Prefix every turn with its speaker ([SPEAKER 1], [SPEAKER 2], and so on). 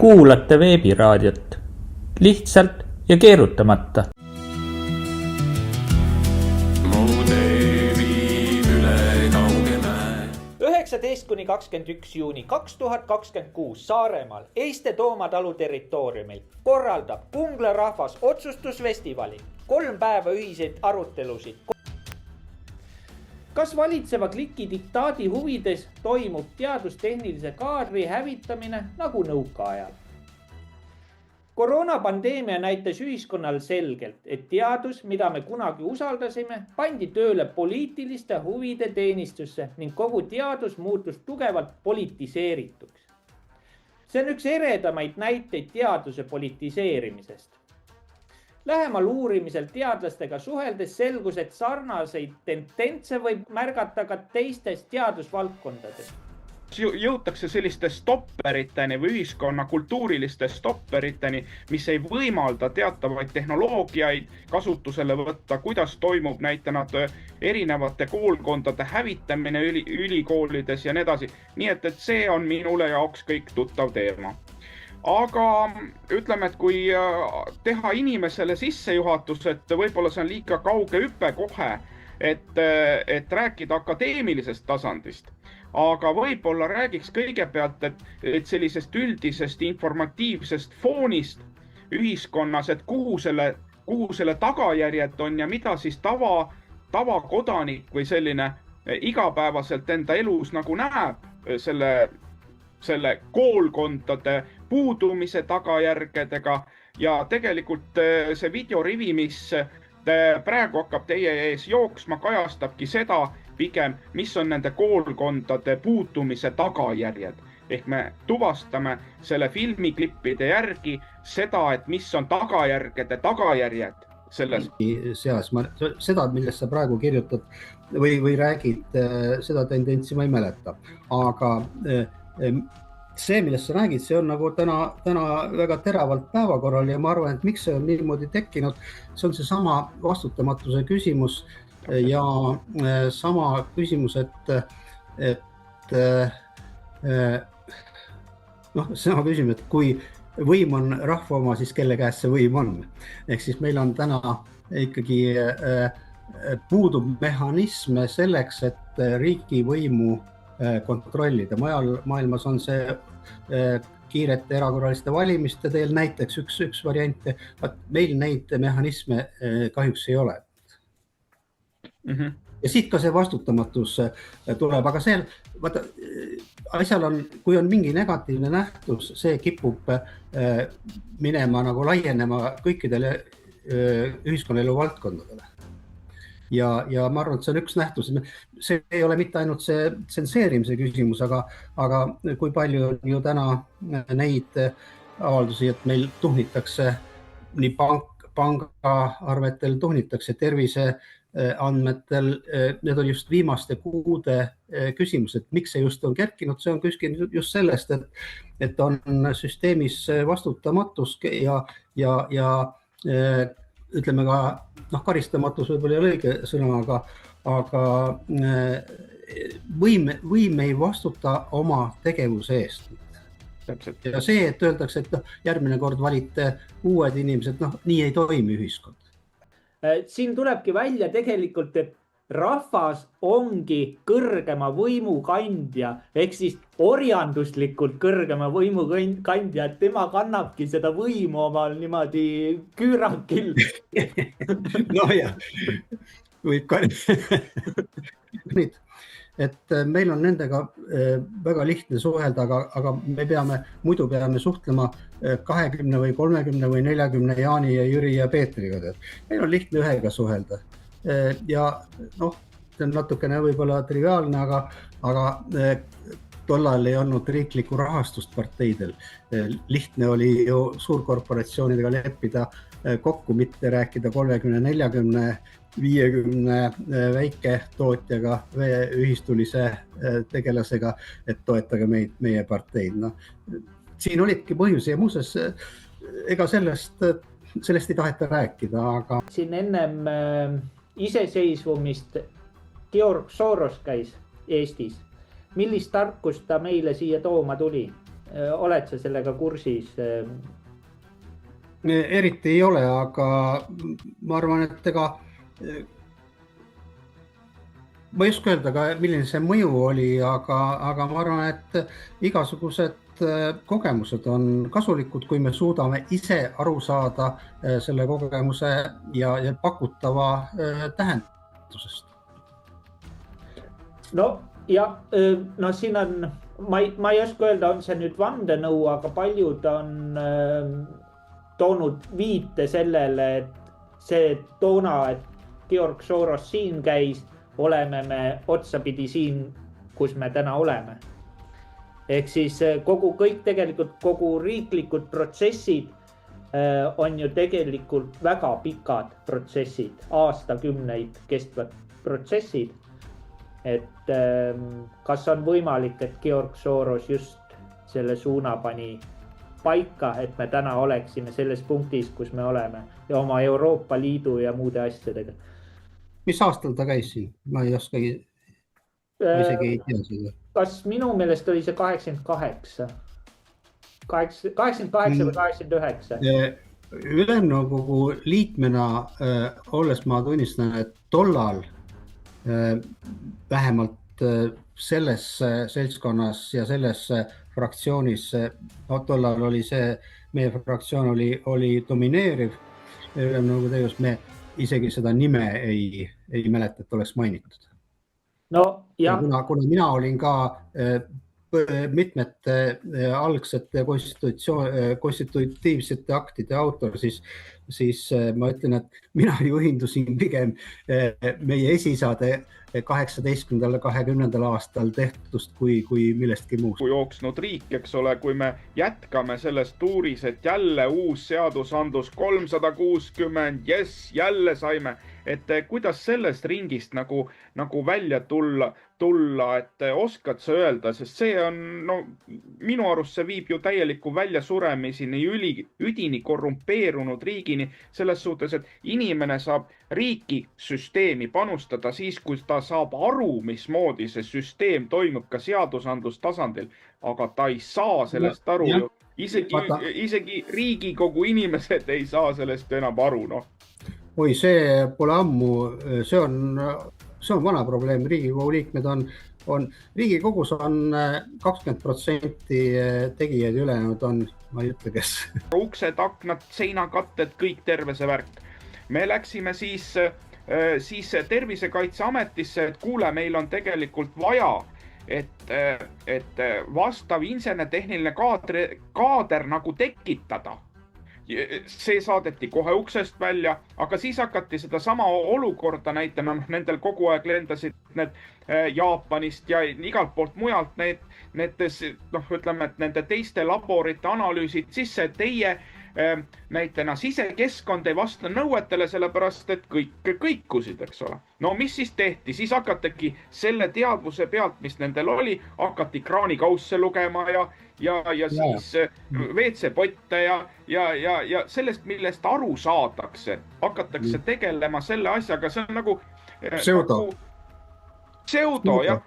[SPEAKER 1] Kuulate veebiraadiot lihtsalt ja keerutamata.
[SPEAKER 2] Mu tee viib üle Kaugemäe.
[SPEAKER 3] 19–21 juuni 2026 Saaremaal Eiste Toomatalu territooriumil korraldab Kungla rahvas otsustusfestivali. 3 päeva ühiseid arutelusid. Kas valitseva kliki diktaadi huvides toimub teadustehnilise kaadri hävitamine nagu nõukaajal? Koroonapandeemia näitas ühiskonnal selgelt, et teadus, mida me kunagi usaldasime, pandi tööle poliitiliste huvide teenistusse ning kogu teadus muutus tugevalt politiseerituks. See on üks eredamaid näiteid teaduse politiseerimisest. Lähemal uurimisel teadlastega suheldes selgus, et sarnaseid tendentse võib märgata ka teistes teadusvaldkondades.
[SPEAKER 4] Jõutakse selliste stopperiteni või ühiskonna kultuuriliste stopperiteni, mis ei võimalda teatavaid tehnoloogiaid kasutusele võtta, kuidas toimub näiteks erinevate koolkondade hävitamine ülikoolides ja nii edasi. Nii et see on minule jaoks kõik tuttav teema. Aga ütleme, et kui teha inimesele sissejuhatus, et võib-olla see on liiga kauge hüpe kohe, et rääkida akadeemilisest tasandist, aga võib-olla räägiks kõigepealt, et sellisest üldisest informatiivsest foonist ühiskonnas, et kuhu selle tagajärjed on ja mida siis tavakodanik või selline igapäevaselt enda elus nagu näeb selle koolkondade puudumise tagajärgedega ja tegelikult see videorivi, mis praegu hakkab teie ees jooksma, kajastabki seda pigem, mis on nende koolkondade puutumise tagajärjed. Ehk me tuvastame selle filmiklippide järgi seda, et mis on tagajärjed selles.
[SPEAKER 5] Seda, millest sa praegu kirjutad või räägid, seda tendentsi ma ei mäleta. Aga see, millest sa räägid, see on nagu täna väga teravalt päevakorral ja ma arvan, et miks see on niimoodi tekkinud, see on see sama vastutamatuse küsimus ja sama küsimus, et kui võim on rahva oma, siis kelle käes see võim on. Ehk siis meil on täna ikkagi puudub mehhanisme selleks, et riigivõimu kontrollida. Maailmas on see kiirete erakorraliste valimiste teel näiteks üks variante. Meil neid mehhanisme kahjuks ei ole. Ja siit ka see vastutamatus tuleb, aga asjal on, kui on mingi negatiivne nähtus, see kipub minema nagu laienema kõikidele ühiskonnaelu valdkondadele. Ja ma arvan, et see on üks nähtus. See ei ole mitte ainult see tsenseerimise küsimus, aga kui palju on ju täna neid avaldusi, et meil tuhnitakse nii pangaarvetel, tuhnitakse terviseandmetel, need on just viimaste kuude küsimus, et miks see just on kerkinud, see on küskinud just sellest, et on süsteemis vastutamatus ja ütleme ka, karistamatus võib-olla ei ole õige sõna, aga võim ei vastuta oma tegevuse eest. Ja see, et öeldakse, et järgmine kord valite uued inimesed, nii ei toimi ühiskond.
[SPEAKER 3] Siin tulebki välja tegelikult, et rahvas ongi kõrgema võimu kandja, ehk siis orjanduslikult kõrgema võimu kandja, et tema kannabki seda võimu omal niimoodi küürakil.
[SPEAKER 5] No jah, võib ka. Et meil on nendega väga lihtne suhelda, aga muidu peame suhtlema 20 või 30 või 40 Jaani ja Jüri ja Peetriga. Meil on lihtne ühega suhelda. Ja see on natukene võib-olla triviaalne, aga tollal ei olnud riiklikku rahastust parteidel. Lihtne oli ju suurkorporatsioonidega leppida kokku, mitte rääkida 30, 40, 50 väiketootjaga ühistulise tegelasega, et toetage meie parteid. Siin olidki põhjus ja muuseas, ega sellest ei taheta rääkida, aga...
[SPEAKER 3] Siin ennem iseseisvumist Georg Soros käis Eestis. Millist tarkust ta meile siia tooma tuli? oled sa sellega kursis?
[SPEAKER 5] Eriti ei ole, aga ma arvan, et ma ei oska öelda ka, milline see mõju oli, aga ma arvan, et igasugused kogemused on kasulikud, kui me suudame ise aru saada selle kogemuse ja pakutava tähendusest.
[SPEAKER 3] No ja siin on, ma ei oska öelda, on see nüüd vandenõu, aga paljud on toonud viite sellele, et see toona, et Georg Soros siin käis, oleme me otsapidi siin, kus me täna oleme. Ehk siis kogu riiklikud protsessid on ju tegelikult väga pikad protsessid, aastakümneid kestvad protsessid. Et kas on võimalik, et Georg Soros just selle suuna pani paika, et me täna oleksime selles punktis, kus me oleme ja oma Euroopa Liidu ja muude asjadega. Mis
[SPEAKER 5] aastal ta käis siin? Ma ei oska, isegi ei tea seda.
[SPEAKER 3] Kas minu meelest oli see 88? 88 või 89?
[SPEAKER 5] Ülemnõukogu liikmena olles ma tunnistan, et tollal vähemalt selles seltskonnas ja selles fraktsioonis, tollal oli see, meie fraktsioon oli domineeriv ülemnõukogu tegevus, me isegi seda nime ei mäleta, et oleks mainitud.
[SPEAKER 3] No, ja.
[SPEAKER 5] Kuna mina olin ka mitmete algsete konstitutiivsete aktide autor, siis ma ütlen, et mina juhindusin pigem meie esisade 18-20 aastal tehtust kui millestki muust.
[SPEAKER 4] Kui jooksnud riik, eks ole, kui me jätkame selles tuuris, et jälle uus seadusandlus 360, yes, jälle saime, et kuidas sellest ringist nagu välja tulla, et oskad sa öelda, sest see on, minu arust see viib ju täieliku väljasuremiseni, üdini korrumpeerunud riigini, selles suhtes, et inimene saab riiki süsteemi panustada siis, kui ta saab aru, mismoodi see süsteem toimub ka seadusandlus tasandil, aga ta ei saa sellest aru ju. Isegi Riigikogu inimesed ei saa sellest enam aru,
[SPEAKER 5] Oi, see pole ammu, see on vana probleem. Riigikogu liikmed Riigikogus on 20% tegijaid, ülejäänud on, ma ei ütle, kes.
[SPEAKER 4] Uksed, aknad, seinakatted, kõik terve see värk. Me läksime siis Tervisekaitseametisse, et kuule, meil on tegelikult vaja, et vastav insener-tehniline kaader nagu tekitada. See saadeti kohe uksest välja, aga siis hakati seda sama olukorda näitama, nendel kogu aeg lendasid need Jaapanist ja igalt poolt mujalt ütleme, et nende teiste laborite analüüsid sisse, et teie näitena sisekeskkond ei vasta nõuetele, sellepärast, et kõik kõikusid, eks ole. No mis siis tehti? Siis hakategi selle teadvuse pealt, mis nendel oli, hakati kraanikausse lugema ja siis WC-potte ja sellest, millest aru saadakse, hakatakse tegelema selle asjaga, see on nagu pseudo, jah.